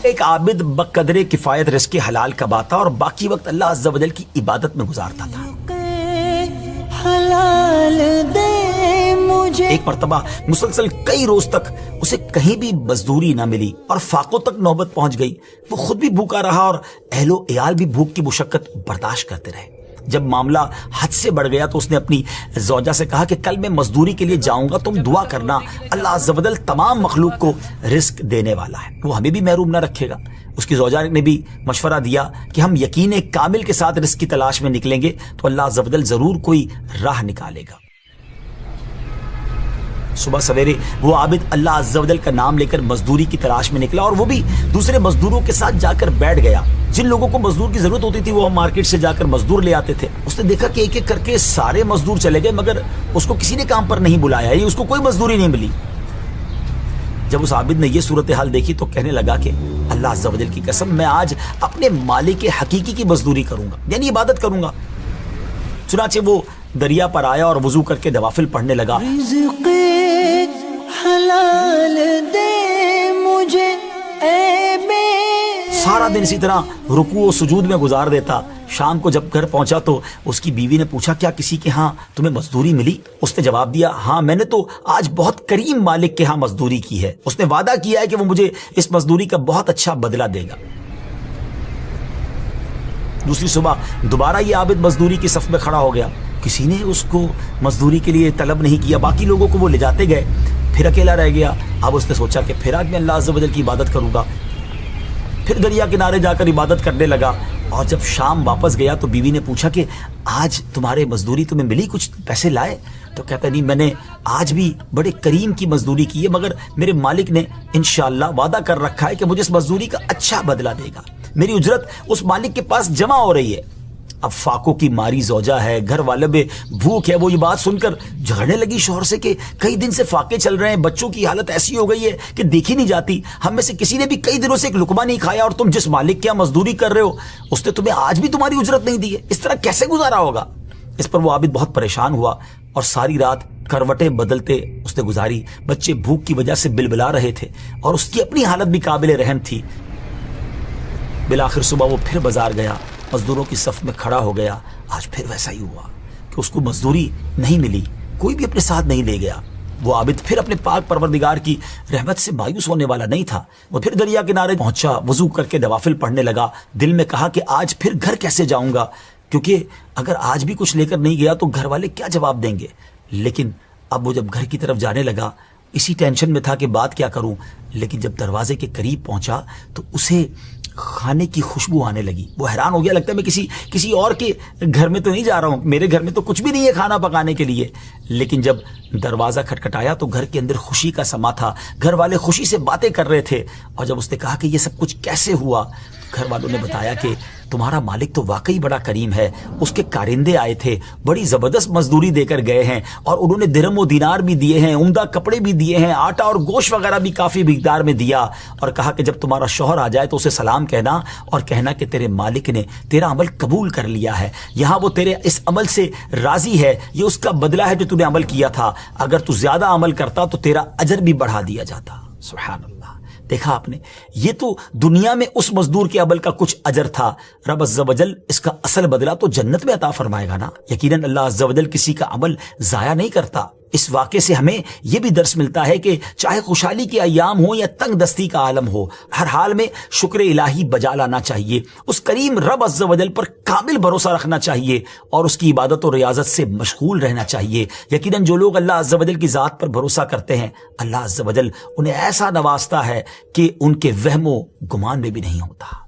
ایک عابد بقدر کفایت رزق حلال کماتا اور باقی وقت اللہ عز و جل کی عبادت میں گزارتا تھا۔ حلال دے مجھے۔ ایک مرتبہ مسلسل کئی روز تک اسے کہیں بھی مزدوری نہ ملی اور فاقوں تک نوبت پہنچ گئی۔ وہ خود بھی بھوکا رہا اور اہل و عیال بھی بھوک کی مشقت برداشت کرتے رہے۔ جب معاملہ حد سے بڑھ گیا تو اس نے اپنی زوجہ سے کہا کہ کل میں مزدوری کے لیے جاؤں گا، تم دعا کرنا، اللہ عز و جل تمام مخلوق کو رزق دینے والا ہے، وہ ہمیں بھی محروم نہ رکھے گا۔ اس کی زوجہ نے بھی مشورہ دیا کہ ہم یقین کامل کے ساتھ رزق کی تلاش میں نکلیں گے تو اللہ عز و جل ضرور کوئی راہ نکالے گا۔ صبح سویرے وہ عابد اللہ عز و جل کا نام لے کر مزدوری کی تلاش میں نکلا اور وہ بھی دوسرے مزدوروں کے ساتھ جا کر بیٹھ گیا۔ جن لوگوں کو مزدور کی ضرورت ہوتی تھی وہ مارکیٹ سے جا کر مزدور لے آتے تھے۔ اس نے دیکھا کہ ایک ایک کر کے سارے مزدور چلے گئے مگر اس کو کسی نے کام پر نہیں بلایا، یہ اس کو کوئی مزدوری نہیں ملی۔ جب اس عابد نے یہ صورتحال دیکھی تو کہنے لگا کہ اللہ عز و جل کی قسم، میں آج اپنے مالک حقیقی کی مزدوری کروں گا، یعنی عبادت کروں گا۔ چنانچہ وہ دریا پر آیا اور وضو کر کے نوافل پڑھنے لگا۔ رزق حلال دے مجھے اے میرے۔ سارا دن اسی طرح رکوع و سجود میں گزار دیتا۔ شام کو جب گھر پہنچا تو اس کی بیوی نے پوچھا کیا کسی کے ہاں تمہیں مزدوری ملی؟ اس نے جواب دیا ہاں، میں نے تو آج بہت کریم مالک کے ہاں مزدوری کی ہے، اس نے وعدہ کیا ہے کہ وہ مجھے اس مزدوری کا بہت اچھا بدلہ دے گا۔ دوسری صبح دوبارہ یہ عابد مزدوری کی صف میں کھڑا ہو گیا، کسی نے اس کو مزدوری کے لیے طلب نہیں کیا، باقی لوگوں کو وہ لے جاتے گئے، پھر اکیلا رہ گیا۔ اب اس نے سوچا کہ پھر آج میں اللہ عز و جل کی عبادت کروں گا۔ پھر دریا کنارے جا کر عبادت کرنے لگا اور جب شام واپس گیا تو بیوی نے پوچھا کہ آج تمہارے مزدوری تمہیں ملی، کچھ پیسے لائے؟ تو کہتا نہیں، میں نے آج بھی بڑے کریم کی مزدوری کی ہے مگر میرے مالک نے انشاءاللہ وعدہ کر رکھا ہے کہ مجھے اس مزدوری کا اچھا بدلہ دے گا، میری اجرت اس مالک کے پاس جمع ہو رہی ہے۔ اب فاقوں کی ماری زوجہ ہے، گھر والے میں بھوک ہے، وہ یہ بات سن کر جھگڑنے لگی شوہر سے کہ کئی دن سے فاقے چل رہے ہیں، بچوں کی حالت ایسی ہو گئی ہے کہ دیکھی نہیں جاتی، ہم میں سے کسی نے بھی کئی دنوں سے ایک لقمہ نہیں کھایا اور تم جس مالک کے یہاں مزدوری کر رہے ہو اس نے تمہیں آج بھی تمہاری اجرت نہیں دی ہے، اس طرح کیسے گزارا ہوگا؟ اس پر وہ عابد بہت پریشان ہوا اور ساری رات کروٹیں بدلتے اس نے گزاری۔ بچے بھوک کی وجہ سے بلبلا رہے تھے اور اس کی اپنی حالت بھی قابل رحم تھی۔ بالآخر صبح وہ پھر بازار گیا، مزدوروں کی صف میں کھڑا ہو گیا۔ آج پھر ویسا ہی ہوا کہ اس کو مزدوری نہیں ملی، کوئی بھی اپنے ساتھ نہیں لے گیا۔ وہ عابد پھر اپنے پاک پروردگار کی رحمت سے مایوس ہونے والا نہیں تھا۔ وہ پھر دریا کنارے پہنچا، وضو کر کے نوافل پڑھنے لگا۔ دل میں کہا کہ آج پھر گھر کیسے جاؤں گا، کیونکہ اگر آج بھی کچھ لے کر نہیں گیا تو گھر والے کیا جواب دیں گے۔ لیکن اب وہ جب گھر کی طرف جانے لگا اسی ٹینشن میں تھا کہ بات کیا کروں، لیکن جب دروازے کے قریب پہنچا تو اسے کھانے کی خوشبو آنے لگی۔ وہ حیران ہو گیا، لگتا ہے میں کسی اور کے گھر میں تو نہیں جا رہا ہوں، میرے گھر میں تو کچھ بھی نہیں ہے کھانا پکانے کے لیے۔ لیکن جب دروازہ کھٹکھٹایا تو گھر کے اندر خوشی کا سما تھا، گھر والے خوشی سے باتیں کر رہے تھے۔ اور جب اس نے کہا کہ یہ سب کچھ کیسے ہوا، گھر والوں نے بتایا کہ تمہارا مالک تو واقعی بڑا کریم ہے، اس کے کارندے آئے تھے، بڑی زبردست مزدوری دے کر گئے ہیں اور انہوں نے درہم و دینار بھی دیے ہیں، عمدہ کپڑے بھی دیے ہیں، آٹا اور گوشت وغیرہ بھی کافی مقدار میں دیا، اور کہا کہ جب تمہارا شوہر آ جائے تو اسے سلام کہنا اور کہنا کہ تیرے مالک نے تیرا عمل قبول کر لیا ہے، یہاں وہ تیرے اس عمل سے راضی ہے، یہ اس کا بدلہ ہے جو تو نے عمل کیا تھا، اگر تو زیادہ عمل کرتا تو تیرا اجر بھی بڑھا دیا جاتا۔ سبحان اللہ، دیکھا آپ نے، یہ تو دنیا میں اس مزدور کے عمل کا کچھ اجر تھا، رب عز و جل اس کا اصل بدلہ تو جنت میں عطا فرمائے گا نا۔ یقیناً اللہ عز و جل کسی کا عمل ضائع نہیں کرتا۔ اس واقعے سے ہمیں یہ بھی درس ملتا ہے کہ چاہے خوشحالی کے ایام ہوں یا تنگ دستی کا عالم ہو، ہر حال میں شکر الہی بجا لانا چاہیے، اس کریم رب عز و جل پر کامل بھروسہ رکھنا چاہیے اور اس کی عبادت و ریاضت سے مشغول رہنا چاہیے۔ یقیناً جو لوگ اللہ عز و جل کی ذات پر بھروسہ کرتے ہیں، اللہ عز و جل انہیں ایسا نوازتا ہے کہ ان کے وہم و گمان میں بھی نہیں ہوتا۔